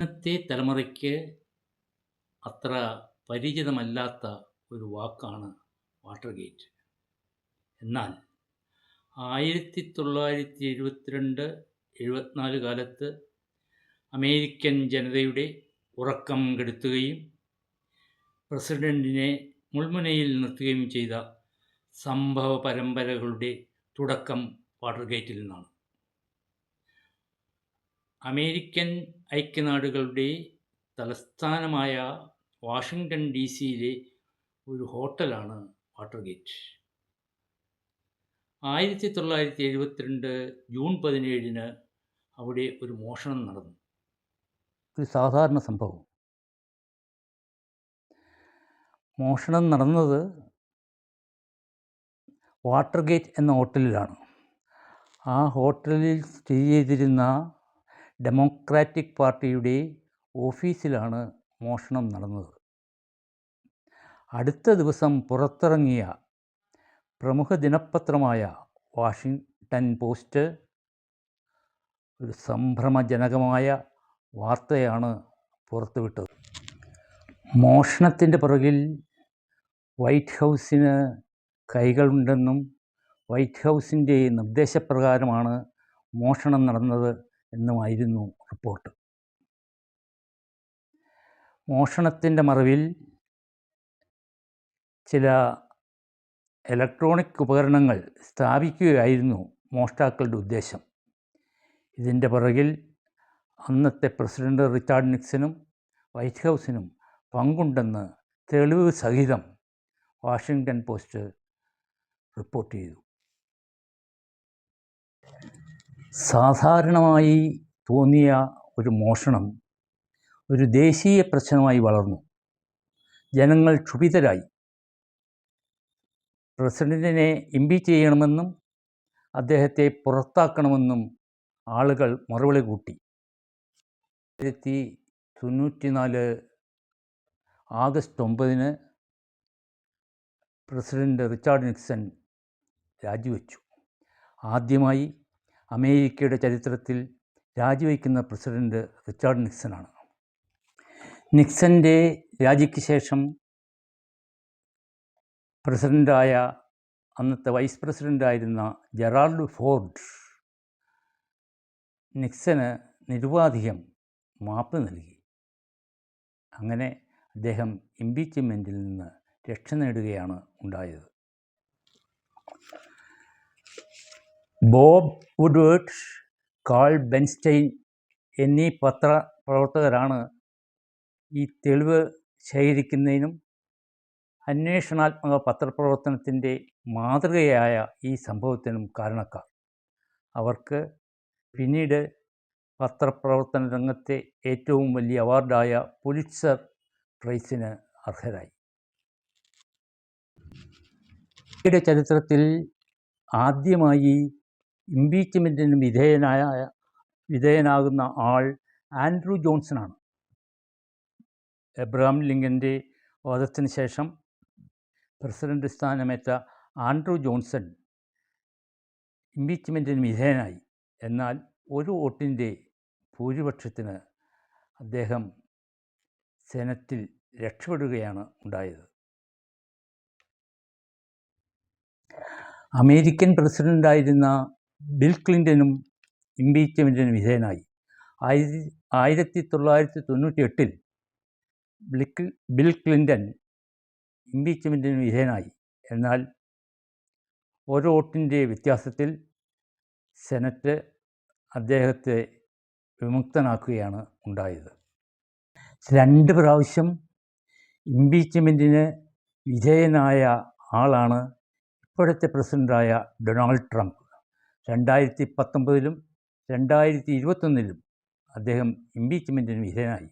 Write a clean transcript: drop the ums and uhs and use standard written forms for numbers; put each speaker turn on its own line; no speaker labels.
ഇന്നത്തെ തലമുറയ്ക്ക് അത്ര പരിചിതമല്ലാത്ത ഒരു വാക്കാണ് വാട്ടർഗേറ്റ്. എന്നാൽ 1972-74 കാലത്ത് അമേരിക്കൻ ജനതയുടെ ഉറക്കം കെടുത്തുകയും പ്രസിഡന്റിനെ മുൾമുനയിൽ നിർത്തുകയും ചെയ്ത സംഭവ പരമ്പരകളുടെ തുടക്കം വാട്ടർഗേറ്റിൽ നിന്നാണ്. അമേരിക്കൻ ഐക്യനാടുകളുടെ തലസ്ഥാനമായ വാഷിംഗ്ടൺ DC-യിലെ ഒരു ഹോട്ടലാണ് വാട്ടർഗേറ്റ്. 1972 ജൂൺ 17 അവിടെ ഒരു മോഷണം നടന്നു. ഒരു സാധാരണ സംഭവം. മോഷണം നടന്നത് വാട്ടർഗേറ്റ് എന്ന ഹോട്ടലിലാണ്. ആ ഹോട്ടലിൽ സ്ഥിതി ചെയ്തിരുന്ന ഡെമോക്രാറ്റിക് പാർട്ടിയുടെ ഓഫീസിലാണ് മോഷണം നടന്നത്. അടുത്ത ദിവസം പുറത്തിറങ്ങിയ പ്രമുഖ ദിനപത്രമായ വാഷിംഗ്ടൺ പോസ്റ്റ് ഒരു സംഭ്രമജനകമായ വാർത്തയാണ് പുറത്തുവിട്ടത്. മോഷണത്തിൻ്റെ പുറകിൽ വൈറ്റ് ഹൗസിന് കൈകളുണ്ടെന്നും വൈറ്റ് ഹൗസിൻ്റെ നിർദ്ദേശപ്രകാരമാണ് മോഷണം നടന്നത് എന്നുമായിരുന്നു റിപ്പോർട്ട്. മോഷണത്തിൻ്റെ മറവിൽ ചില ഇലക്ട്രോണിക് ഉപകരണങ്ങൾ സ്ഥാപിക്കുകയായിരുന്നു മോഷ്ടാക്കളുടെ ഉദ്ദേശം. ഇതിൻ്റെ പുറകിൽ അന്നത്തെ പ്രസിഡന്റ് റിച്ചാർഡ് നിക്സണും വൈറ്റ് ഹൗസിനും പങ്കുണ്ടെന്ന് തെളിവ് സഹിതം വാഷിംഗ്ടൺ പോസ്റ്റ് റിപ്പോർട്ട് ചെയ്തു. സാധാരണമായി തോന്നിയ ഒരു മോഷണം ഒരു ദേശീയ പ്രശ്നമായി വളർന്നു. ജനങ്ങൾ ക്ഷുഭിതരായി. പ്രസിഡന്റിനെ ഇംപീച്ച് ചെയ്യണമെന്നും അദ്ദേഹത്തെ പുറത്താക്കണമെന്നും ആളുകൾ മറുവിളി കൂട്ടി. 1994 ആഗസ്റ്റ് 9 പ്രസിഡന്റ് റിച്ചാർഡ് നിക്സൺ രാജിവെച്ചു. ആദ്യമായി അമേരിക്കയുടെ ചരിത്രത്തിൽ രാജിവെക്കുന്ന പ്രസിഡന്റ് റിച്ചാർഡ് നിക്സണാണ്. നിക്സൻ്റെ രാജിക്ക് ശേഷം പ്രസിഡൻ്റായ അന്നത്തെ വൈസ് പ്രസിഡൻ്റായിരുന്ന ജെറാൾഡ് ഫോർഡ് നിക്സന് നിരുപാധികം മാപ്പ് നൽകി. അങ്ങനെ അദ്ദേഹം ഇംപീച്ച്മെൻറ്റിൽ നിന്ന് രക്ഷ നേടുകയാണ് ഉണ്ടായത്. ബോബ് വുഡ്വേർഡ്, കാൾ ബെൻസ്റ്റൈൻ എന്നീ പത്രപ്രവർത്തകരാണ് ഈ തെളിവ് ശേഖരിക്കുന്നതിനും അന്വേഷണാത്മക പത്രപ്രവർത്തനത്തിൻ്റെ മാതൃകയായ ഈ സംഭവത്തിനും കാരണക്കാർ. അവർക്ക് പിന്നീട് പത്രപ്രവർത്തന രംഗത്തെ ഏറ്റവും വലിയ അവാർഡായ പുലിറ്റ്സർ പ്രൈസിന് അർഹരായി. ഇന്ത്യയുടെ ചരിത്രത്തിൽ ആദ്യമായി ഇംപീച്ച്മെൻറ്റിന് വിധേയനാകുന്ന ആൾ ആൻഡ്രൂ ജോൺസണാണ്. എബ്രഹാം ലിങ്കൻ്റെ വധത്തിന് ശേഷം പ്രസിഡന്റ് സ്ഥാനമേറ്റ ആൻഡ്രൂ ജോൺസൺ ഇംപീച്ച്മെൻറ്റിന് വിധേയനായി. എന്നാൽ ഒരു വോട്ടിൻ്റെ ഭൂരിപക്ഷത്തിന് അദ്ദേഹം സെനറ്റിൽ രക്ഷപ്പെടുകയാണ് ഉണ്ടായത്. അമേരിക്കൻ പ്രസിഡൻ്റായിരുന്ന ബിൽ ക്ലിൻ്റനും ഇംപീച്ച്മെൻറ്റിന് വിധേയനായി. 1998 ബിൽ ക്ലിൻ്റൺ ഇംപീച്ച്മെൻറ്റിന് വിധേയനായി. എന്നാൽ ഒരു വോട്ടിൻ്റെ വ്യത്യാസത്തിൽ സെനറ്റ് അദ്ദേഹത്തെ വിമുക്തനാക്കുകയാണ് ഉണ്ടായത്. 2 പ്രാവശ്യം ഇംപീച്ച്മെൻറ്റിന് വിധേയനായ ആളാണ് ഇപ്പോഴത്തെ പ്രസിഡൻ്റായ ഡൊണാൾഡ് ട്രംപ്. 2019 2021 അദ്ദേഹം ഇംപീച്ച്മെൻറ്റിന് വിധേയനായി.